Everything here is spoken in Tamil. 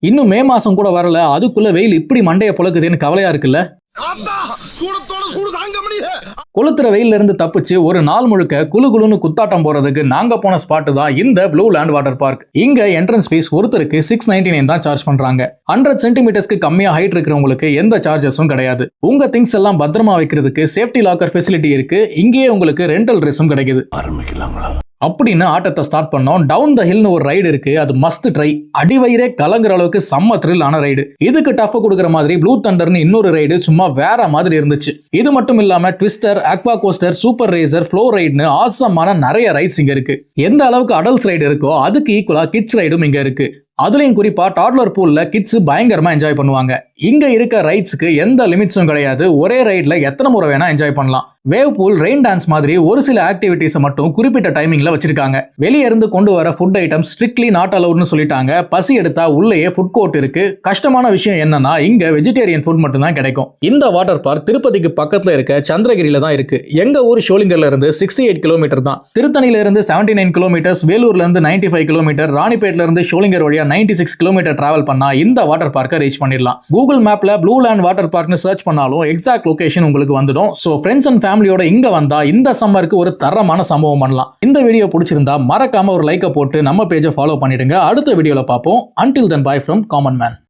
இன்னும் மே மாசம் கூட வரல, அதுக்குள்ள வெயில் இப்படி மண்டைய புழக்குதுன்னு கவலையா இருக்குல்ல. கொளுத்துற வெயில இருந்து தப்பிச்சு ஒரு நாள் முழுக்க குளு குளுன்னு குத்தாட்டம் போறதுக்கு நாங்க போன ஸ்பாட் தான் இந்த ப்ளூ லேண்ட் வாட்டர் பார்க். இங்க என்ட்ரன்ஸ் ஃபீஸ் ஒருத்தருக்கு 699 தான் சார்ஜ் பண்றாங்க. 100 சென்டிமீட்டர்ஸ்க்கு கம்மியா ஹைட் இருக்கிறவங்களுக்கு எந்த சார்ஜஸும் கிடையாது. உங்க திங்ஸ் எல்லாம் பத்திரமா வைக்கிறதுக்கு சேஃப்டி லாக்கர் ஃபெசிலிட்டி இருக்கு. இங்கேயே உங்களுக்கு ரெண்டல் ட்ரெஸ்ஸும் கிடைக்குது. ஆரம்பிக்கலாங்களா அப்படின்னு ஆட்டத்தை ஸ்டார்ட் பண்ணோம். டவுன் த ஹில்னு ஒரு ரைடு இருக்கு, அது மஸ்ட் ட்ரை. அடிவயிறே கலங்குற அளவுக்கு செம்ம த்ரில் ஆன ரைடு. இதுக்கு டஃப் கொடுக்குற மாதிரி ப்ளூ தண்டர்னு இன்னொரு ரைடு சும்மா வேற மாதிரி இருந்துச்சு. இது மட்டும் இல்லாம twister, aqua coaster, super racer, flow ரைடுன்னு ஆசமான நிறைய ரைட்ஸ் இங்க இருக்கு. எந்த அளவுக்கு அடல்ட்ஸ் ரைடு இருக்கோ அதுக்கு ஈக்குவலா கிட்ஸ் ரைடும் இங்க இருக்கு. அதுலயும் குறிப்பா டாட்லர் பூல்ல கிட்ஸ் பயங்கரமா என்ஜாய் பண்ணுவாங்க. இங்க இருக்க ரைட்ஸ்க்கு எந்த லிமிட்ஸும் கிடையாது. ஒரே ரைட்ல எத்தனை முறை வேணா என்ஜாய் பண்ணலாம். வேவ் பூல், ரெயின் டான்ஸ் மாதிரி ஒரு சில ஆக்டிவிட்டிஸ் மட்டும் குறிப்பிட்ட டைமிங்ல வச்சிருக்காங்க. வெளியே இருந்து கொண்டு வர ஃபுட் ஐட்டம்ஸ் ஸ்ட்ரிக்ட்லி நாட் அலவுட்னு சொல்லிட்டாங்க. பசி எடுத்தா உள்ளேயே ஃபுட் கோர்ட் இருக்கு. கஷ்டமான விஷயம் என்னன்னா இங்க வெஜிடேரியன் ஃபுட் மட்டும் தான் கிடைக்கும். இந்த வாட்டர் பார்க் திருப்பதிக்கு பக்கத்துல இருக்க சந்திரகிரியில தான் இருக்கு. எங்க ஊர் ஷோலிங்கர்ல இருந்து 68 கிலோமீட்டர் தான். திருத்தணில இருந்து 79 கிலோமீட்டர்ஸ், வேலூர்ல இருந்து 95 கிலோமீட்டர், ராணிப்பேட்ல இருந்து ஷோலிங்கர் வழியா 96 கிலோமீட்டர் டிராவல் பண்ணா இந்த வாட்டர் பார்க்கை ரீச் பண்ணிடலாம். கூகுள் மேப்ல ப்ளூ லேண்ட் வாட்டர் பார்க்னு சர்ச் பண்ணாலும் எக்ஸாக்ட் லொகேஷன் உங்களுக்கு வந்துடும். சோ ஃப்ரெண்ட்ஸ் அண்ட் ஃபேமிலியோட இங்க வந்தா இந்த சம்மருக்கு ஒரு தரமான சம்பவம் பண்ணலாம். இந்த வீடியோ பிடிச்சிருந்தா மறக்காம ஒரு லைக்கை போட்டு நம்ம பேஜை ஃபாலோ பண்ணிடுங்க. அடுத்த வீடியோல பார்ப்போம். Until then, bye from Common Man.